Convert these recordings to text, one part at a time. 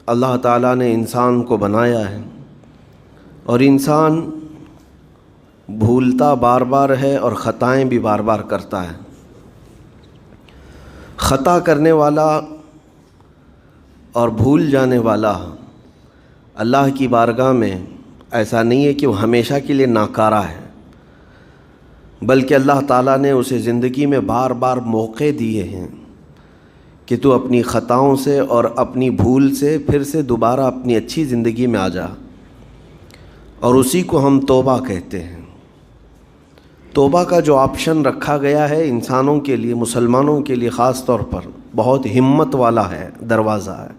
اللہ تعالیٰ نے انسان کو بنایا ہے اور انسان بھولتا بار بار ہے اور خطائیں بھی بار بار کرتا ہے۔ خطا کرنے والا اور بھول جانے والا اللہ کی بارگاہ میں ایسا نہیں ہے کہ وہ ہمیشہ کے لیے ناکارہ ہے، بلکہ اللہ تعالیٰ نے اسے زندگی میں بار بار موقع دیے ہیں کہ تو اپنی خطاؤں سے اور اپنی بھول سے پھر سے دوبارہ اپنی اچھی زندگی میں آ جا، اور اسی کو ہم توبہ کہتے ہیں۔ توبہ کا جو آپشن رکھا گیا ہے انسانوں کے لیے، مسلمانوں کے لیے خاص طور پر، بہت ہمت والا ہے دروازہ ہے،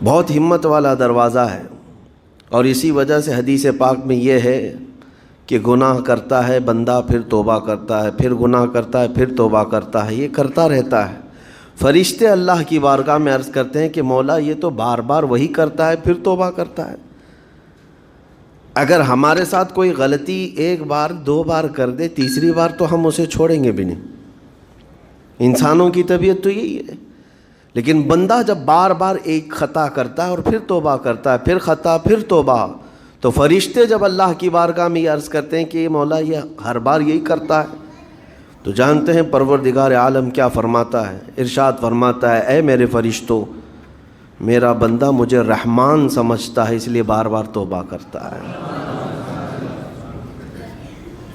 بہت ہمت والا دروازہ ہے۔ اور اسی وجہ سے حدیث پاک میں یہ ہے کہ گناہ کرتا ہے بندہ، پھر توبہ کرتا ہے، پھر گناہ کرتا ہے، پھر توبہ کرتا ہے، یہ کرتا رہتا ہے۔ فرشتے اللہ کی بارگاہ میں عرض کرتے ہیں کہ مولا یہ تو بار بار وہی کرتا ہے، پھر توبہ کرتا ہے۔ اگر ہمارے ساتھ کوئی غلطی ایک بار دو بار کر دے، تیسری بار تو ہم اسے چھوڑیں گے بھی نہیں۔ انسانوں کی طبیعت تو یہی ہے، لیکن بندہ جب بار بار ایک خطا کرتا ہے اور پھر توبہ کرتا ہے، پھر خطا پھر توبہ، تو فرشتے جب اللہ کی بارگاہ میں یہ عرض کرتے ہیں کہ مولا یہ ہر بار یہی کرتا ہے، تو جانتے ہیں پروردگار عالم کیا فرماتا ہے؟ ارشاد فرماتا ہے، اے میرے فرشتوں، میرا بندہ مجھے رحمان سمجھتا ہے اس لیے بار بار توبہ کرتا ہے،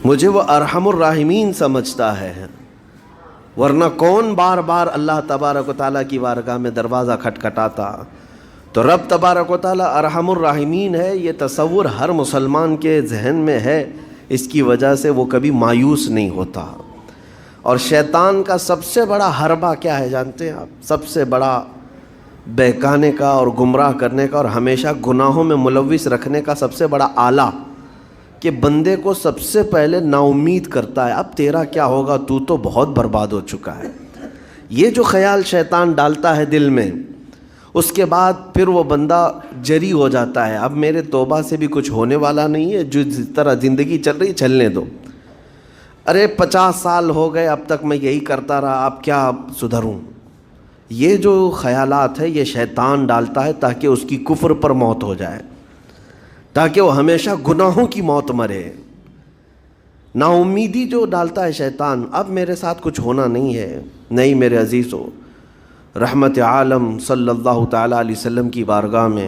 مجھے وہ ارحم الراحمین سمجھتا ہے، ورنہ کون بار بار اللہ تبارک و تعالیٰ کی بارگاہ میں دروازہ کھٹکھٹاتا؟ تو رب تبارک و تعالیٰ ارحم الراحمین ہے، یہ تصور ہر مسلمان کے ذہن میں ہے، اس کی وجہ سے وہ کبھی مایوس نہیں ہوتا۔ اور شیطان کا سب سے بڑا حربہ کیا ہے جانتے ہیں آپ؟ سب سے بڑا بہکانے کا اور گمراہ کرنے کا اور ہمیشہ گناہوں میں ملوث رکھنے کا سب سے بڑا آلہ، کہ بندے کو سب سے پہلے نا امید کرتا ہے، اب تیرا کیا ہوگا، تو تو بہت برباد ہو چکا ہے۔ یہ جو خیال شیطان ڈالتا ہے دل میں، اس کے بعد پھر وہ بندہ جری ہو جاتا ہے، اب میرے توبہ سے بھی کچھ ہونے والا نہیں ہے، جو جس طرح زندگی چل رہی چلنے دو، ارے 50 سال ہو گئے اب تک میں یہی کرتا رہا، اب کیا سدھروں۔ یہ جو خیالات ہے یہ شیطان ڈالتا ہے تاکہ اس کی کفر پر موت ہو جائے، تاکہ وہ ہمیشہ گناہوں کی موت مرے۔ نا امیدی جو ڈالتا ہے شیطان، اب میرے ساتھ کچھ ہونا نہیں ہے۔ نہیں میرے عزیزو، رحمت عالم صلی اللہ تعالیٰ علیہ وسلم کی بارگاہ میں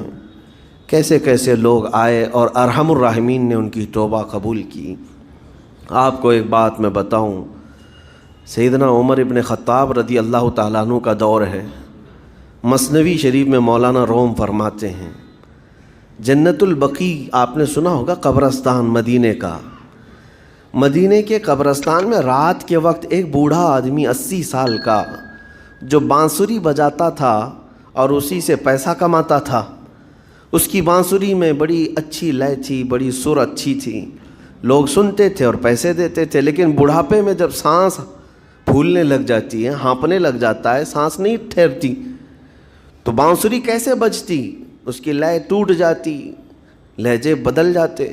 کیسے کیسے لوگ آئے اور ارحم الراحمین نے ان کی توبہ قبول کی۔ آپ کو ایک بات میں بتاؤں، سیدنا عمر ابن خطاب رضی اللہ تعالیٰ عنہ کا دور ہے۔ مثنوی شریف میں مولانا روم فرماتے ہیں، جنت البقیع آپ نے سنا ہوگا، قبرستان مدینے کا، مدینے کے قبرستان میں رات کے وقت ایک بوڑھا آدمی 80 سال کا جو بانسری بجاتا تھا اور اسی سے پیسہ کماتا تھا، اس کی بانسری میں بڑی اچھی لے تھی، بڑی سر اچھی تھی، لوگ سنتے تھے اور پیسے دیتے تھے، لیکن بڑھاپے میں جب سانس پھولنے لگ جاتی ہے، ہانپنے لگ جاتا ہے، سانس نہیں ٹھہرتی، تو بانسری کیسے بجتی؟ اس کی لے ٹوٹ جاتی، لہجے بدل جاتے۔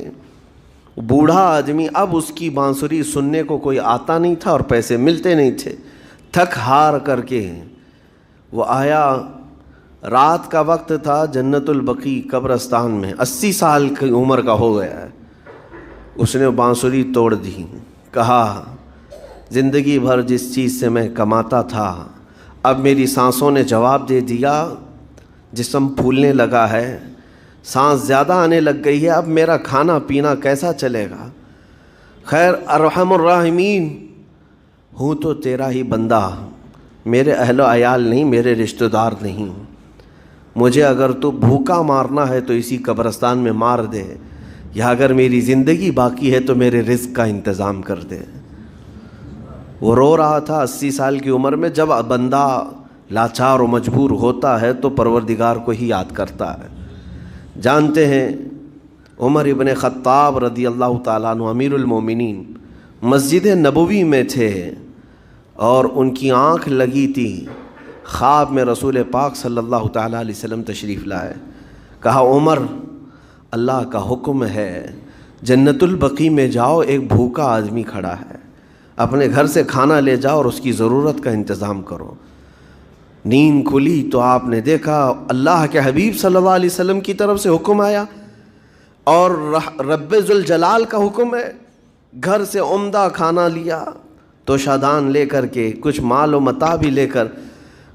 بوڑھا آدمی، اب اس کی بانسری سننے کو کوئی آتا نہیں تھا اور پیسے ملتے نہیں تھے، تھک ہار کر کے وہ آیا، رات کا وقت تھا، جنت البقیع قبرستان میں، 80 سال کی عمر کا ہو گیا ہے، اس نے بانسری توڑ دی، کہا زندگی بھر جس چیز سے میں کماتا تھا اب میری سانسوں نے جواب دے دیا، جسم پھولنے لگا ہے، سانس زیادہ آنے لگ گئی ہے، اب میرا کھانا پینا کیسا چلے گا؟ خیر ارحم الراحمین، ہوں تو تیرا ہی بندہ، میرے اہل و عیال نہیں، میرے رشتہ دار نہیں، مجھے اگر تو بھوکا مارنا ہے تو اسی قبرستان میں مار دے، یا اگر میری زندگی باقی ہے تو میرے رزق کا انتظام کر دے۔ وہ رو رہا تھا 80 سال کی عمر میں۔ جب بندہ لاچار و مجبور ہوتا ہے تو پروردگار کو ہی یاد کرتا ہے۔ جانتے ہیں عمر ابن خطاب رضی اللہ تعالیٰ عنہ امیر المومنین مسجد نبوی میں تھے اور ان کی آنکھ لگی تھی، خواب میں رسول پاک صلی اللہ تعالیٰ علیہ وسلم تشریف لائے، کہا عمر اللہ کا حکم ہے جنت البقیع میں جاؤ، ایک بھوکا آدمی کھڑا ہے، اپنے گھر سے کھانا لے جاؤ اور اس کی ضرورت کا انتظام کرو۔ نیند کھلی تو آپ نے دیکھا اللہ کے حبیب صلی اللہ علیہ وسلم کی طرف سے حکم آیا اور رب ذوالجلال کا حکم ہے. گھر سے عمدہ کھانا لیا تو شادان لے کر کے کچھ مال و متاع بھی لے کر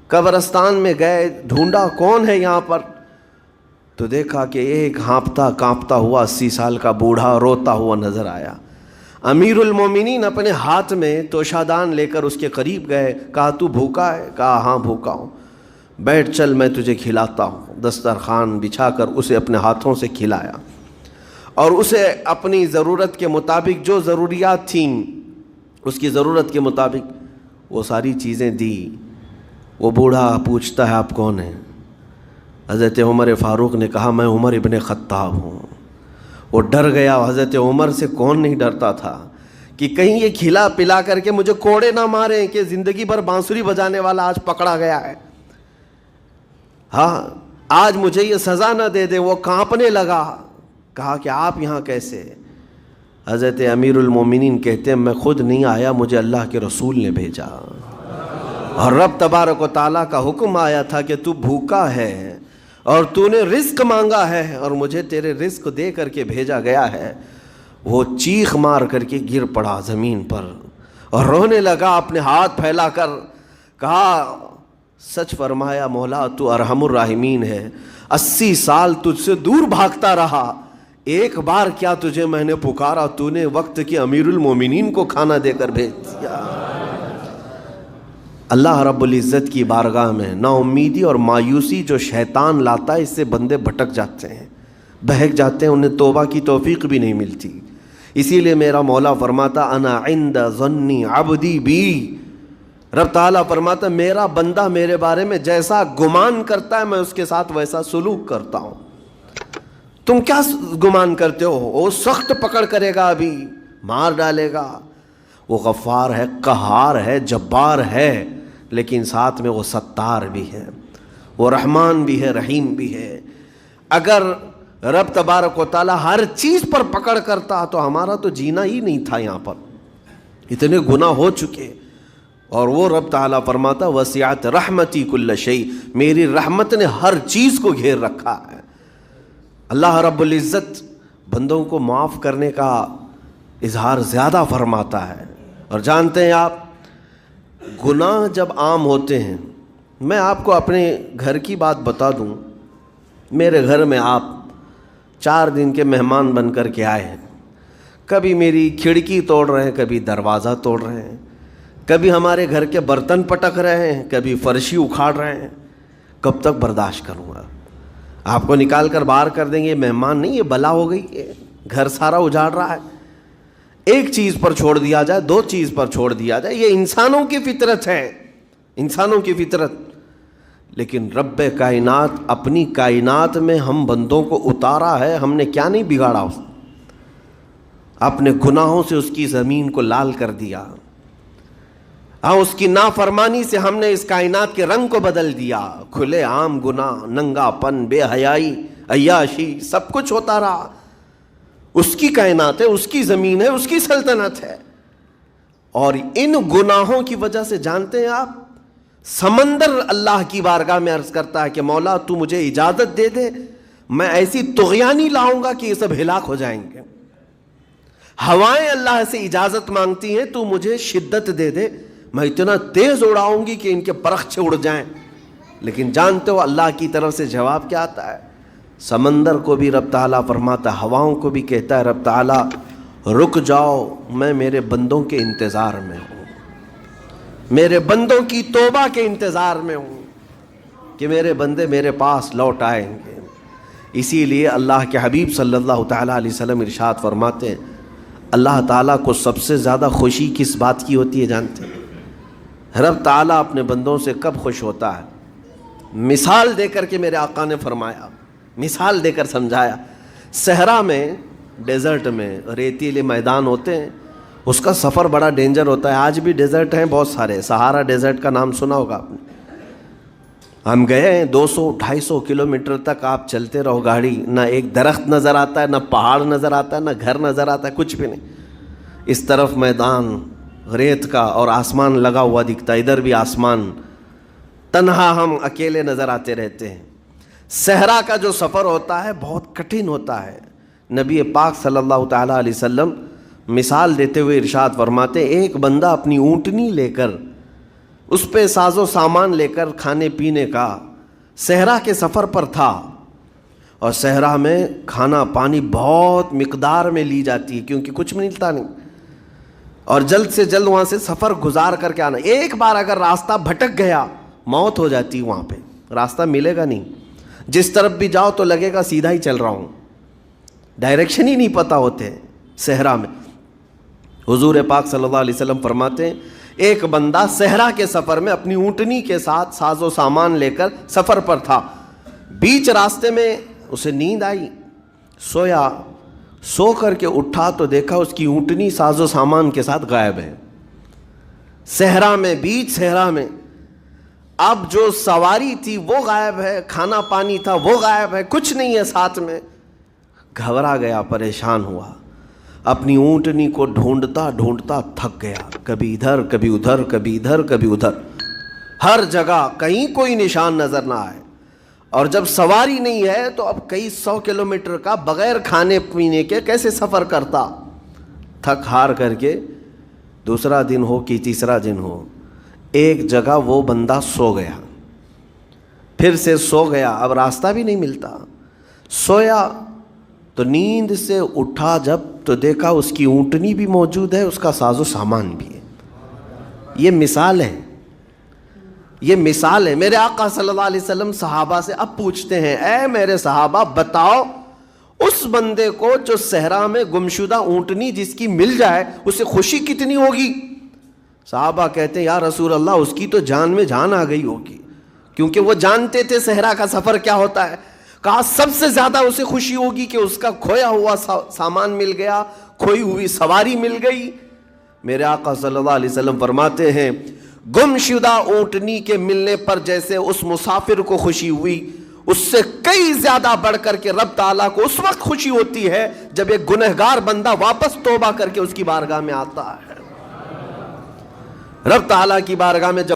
قبرستان میں گئے. ڈھونڈا کون ہے یہاں پر, تو دیکھا کہ ایک ہانپتا کانپتا ہوا 80 سال کا بوڑھا روتا ہوا نظر آیا. امیر المومنین اپنے ہاتھ میں توشادان لے کر اس کے قریب گئے. کہا تو بھوکا ہے؟ کہا ہاں بھوکا ہوں. بیٹھ چل میں تجھے کھلاتا ہوں. دسترخوان بچھا کر اسے اپنے ہاتھوں سے کھلایا اور اسے اپنی ضرورت کے مطابق جو ضروریات تھیں اس کی ضرورت کے مطابق وہ ساری چیزیں دی. وہ بوڑھا پوچھتا ہے آپ کون ہیں؟ حضرت عمر فاروق نے کہا میں عمر ابن خطاب ہوں. وہ ڈر گیا. حضرت عمر سے کون نہیں ڈرتا تھا کہ کہیں یہ کھلا پلا کر کے مجھے کوڑے نہ ماریں کہ زندگی بھر بانسری بجانے والا آج پکڑا گیا ہے, ہاں آج مجھے یہ سزا نہ دے دے. وہ کانپنے لگا. کہا کہ آپ یہاں کیسے؟ حضرت امیر المومنین کہتے ہیں میں خود نہیں آیا, مجھے اللہ کے رسول نے بھیجا اور رب تبارک و تعالیٰ کا حکم آیا تھا کہ تو بھوکا ہے اور تو نے رزق مانگا ہے اور مجھے تیرے رزق دے کر کے بھیجا گیا ہے. وہ چیخ مار کر کے گر پڑا زمین پر اور رونے لگا اپنے ہاتھ پھیلا کر. کہا سچ فرمایا مولا تو ارحم الراحمین ہے. 80 سال تجھ سے دور بھاگتا رہا, ایک بار کیا تجھے میں نے پکارا, تو نے وقت کے امیر المومنین کو کھانا دے کر بھیج دیا. اللہ رب العزت کی بارگاہ میں نا امیدی اور مایوسی جو شیطان لاتا ہے اس سے بندے بھٹک جاتے ہیں, بہک جاتے ہیں, انہیں توبہ کی توفیق بھی نہیں ملتی. اسی لیے میرا مولا فرماتا انا عند ظن عبدی بی. رب تعالیٰ فرماتا میرا بندہ میرے بارے میں جیسا گمان کرتا ہے میں اس کے ساتھ ویسا سلوک کرتا ہوں. تم کیا گمان کرتے ہو؟ وہ سخت پکڑ کرے گا, ابھی مار ڈالے گا. وہ غفار ہے, قہار ہے, جبار ہے, لیکن ساتھ میں وہ ستار بھی ہے, وہ رحمان بھی ہے, رحیم بھی ہے. اگر رب تبارک و تعالیٰ ہر چیز پر پکڑ کرتا تو ہمارا تو جینا ہی نہیں تھا. یہاں پر اتنے گناہ ہو چکے. اور وہ رب تعالیٰ فرماتا وسعت رحمتی کل شیء, میری رحمت نے ہر چیز کو گھیر رکھا ہے. اللہ رب العزت بندوں کو معاف کرنے کا اظہار زیادہ فرماتا ہے. اور جانتے ہیں آپ گناہ جب عام ہوتے ہیں, میں آپ کو اپنے گھر کی بات بتا دوں. میرے گھر میں آپ 4 دن کے مہمان بن کر کے آئے ہیں. کبھی میری کھڑکی توڑ رہے ہیں, کبھی دروازہ توڑ رہے ہیں, کبھی ہمارے گھر کے برتن پٹک رہے ہیں, کبھی فرشی اکھاڑ رہے ہیں. کب تک برداشت کروں گا؟ آپ کو نکال کر باہر کر دیں گے. یہ مہمان نہیں, یہ بلا ہو گئی, یہ گھر سارا اجاڑ رہا ہے. ایک چیز پر چھوڑ دیا جائے, 2 چیز پر چھوڑ دیا جائے, یہ انسانوں کی فطرت ہے, انسانوں کی فطرت. لیکن رب کائنات اپنی کائنات میں ہم بندوں کو اتارا ہے, ہم نے کیا نہیں بگاڑا؟ اپنے گناہوں سے اس کی زمین کو لال کر دیا. ہاں اس کی نافرمانی سے ہم نے اس کائنات کے رنگ کو بدل دیا. کھلے عام گناہ, ننگا پن, بے حیائی, عیاشی, سب کچھ ہوتا رہا. اس کی کائنات ہے, اس کی زمین ہے, اس کی سلطنت ہے. اور ان گناہوں کی وجہ سے جانتے ہیں آپ سمندر اللہ کی بارگاہ میں عرض کرتا ہے کہ مولا تو مجھے اجازت دے دے, میں ایسی طغیانی لاؤں گا کہ یہ سب ہلاک ہو جائیں گے. ہوائیں اللہ سے اجازت مانگتی ہیں تو مجھے شدت دے دے, میں اتنا تیز اڑاؤں گی کہ ان کے پرخچے اڑ جائیں. لیکن جانتے ہو اللہ کی طرف سے جواب کیا آتا ہے؟ سمندر کو بھی رب تعالیٰ فرماتا ہے, ہواؤں کو بھی کہتا ہے رب تعالیٰ رک جاؤ, میں میرے بندوں کے انتظار میں ہوں, میرے بندوں کی توبہ کے انتظار میں ہوں کہ میرے بندے میرے پاس لوٹ آئیں گے. اسی لیے اللہ کے حبیب صلی اللہ تعالیٰ علیہ وسلم ارشاد فرماتے ہیں اللہ تعالیٰ کو سب سے زیادہ خوشی کس بات کی ہوتی ہے جانتے ہیں؟ رب تعالیٰ اپنے بندوں سے کب خوش ہوتا ہے؟ مثال دے کر کے میرے آقا نے فرمایا, مثال دے کر سمجھایا. صحرا میں, ڈیزرٹ میں ریتیلے میدان ہوتے ہیں, اس کا سفر بڑا ڈینجر ہوتا ہے. آج بھی ڈیزرٹ ہیں بہت سارے, سہارا ڈیزرٹ کا نام سنا ہوگا آپ نے. ہم گئے ہیں 200-250 کلومیٹر تک آپ چلتے رہو گاڑی, نہ ایک درخت نظر آتا ہے, نہ پہاڑ نظر آتا ہے, نہ گھر نظر آتا ہے, کچھ بھی نہیں. اس طرف میدان ریت کا اور آسمان لگا ہوا دکھتا ہے, ادھر بھی آسمان. تنہا ہم اکیلے نظر آتے رہتے ہیں. صحرا کا جو سفر ہوتا ہے بہت کٹھن ہوتا ہے. نبی پاک صلی اللہ تعالیٰ علیہ وسلم مثال دیتے ہوئے ارشاد فرماتے ہیں ایک بندہ اپنی اونٹنی لے کر اس پہ ساز و سامان لے کر کھانے پینے کا صحرا کے سفر پر تھا, اور صحرا میں کھانا پانی بہت مقدار میں لی جاتی ہے کیونکہ کچھ ملتا نہیں, اور جلد سے جلد وہاں سے سفر گزار کر کے آنا. ایک بار اگر راستہ بھٹک گیا موت ہو جاتی, وہاں پہ راستہ ملے گا نہیں. جس طرف بھی جاؤ تو لگے گا سیدھا ہی چل رہا ہوں, ڈائریکشن ہی نہیں پتہ ہوتے صحرا میں. حضور پاک صلی اللہ علیہ وسلم فرماتے ہیں ایک بندہ صحرا کے سفر میں اپنی اونٹنی کے ساتھ ساز و سامان لے کر سفر پر تھا. بیچ راستے میں اسے نیند آئی, سویا, سو کر کے اٹھا تو دیکھا اس کی اونٹنی ساز و سامان کے ساتھ غائب ہے. صحرا میں, بیچ صحرا میں. اب جو سواری تھی وہ غائب ہے, کھانا پانی تھا وہ غائب ہے, کچھ نہیں ہے ساتھ میں. گھبرا گیا, پریشان ہوا, اپنی اونٹنی کو ڈھونڈتا ڈھونڈتا تھک گیا. کبھی ادھر کبھی ادھر, کبھی ادھر کبھی ادھر, ہر جگہ کہیں کوئی نشان نظر نہ آئے. اور جب سواری نہیں ہے تو اب کئی 100 کلومیٹر کا بغیر کھانے پینے کے کیسے سفر کرتا. تھک ہار کر کے دوسرا دن ہو کہ تیسرا دن ہو, ایک جگہ وہ بندہ سو گیا. پھر سے سو گیا, اب راستہ بھی نہیں ملتا. سویا تو نیند سے اٹھا جب تو دیکھا اس کی اونٹنی بھی موجود ہے, اس کا ساز و سامان بھی ہے. یہ مثال ہے, یہ مثال ہے. میرے آقا صلی اللہ علیہ وسلم صحابہ سے اب پوچھتے ہیں اے میرے صحابہ بتاؤ اس بندے کو جو صحرا میں گمشدہ اونٹنی جس کی مل جائے اسے خوشی کتنی ہوگی. صحابہ کہتے ہیں یا رسول اللہ اس کی تو جان میں جان آ گئی ہوگی, کیونکہ وہ جانتے تھے صحرا کا سفر کیا ہوتا ہے. کہا سب سے زیادہ اسے خوشی ہوگی کہ اس کا کھویا ہوا سامان مل گیا, کھوئی ہوئی سواری مل گئی. میرے آقا صلی اللہ علیہ وسلم فرماتے ہیں گم شدہ اونٹنی کے ملنے پر جیسے اس مسافر کو خوشی ہوئی, اس سے کئی زیادہ بڑھ کر کے رب تعالیٰ کو اس وقت خوشی ہوتی ہے جب ایک گنہگار بندہ واپس توبہ کر کے اس کی بارگاہ میں آتا ہے. رب تعالیٰ کی بارگاہ میں جب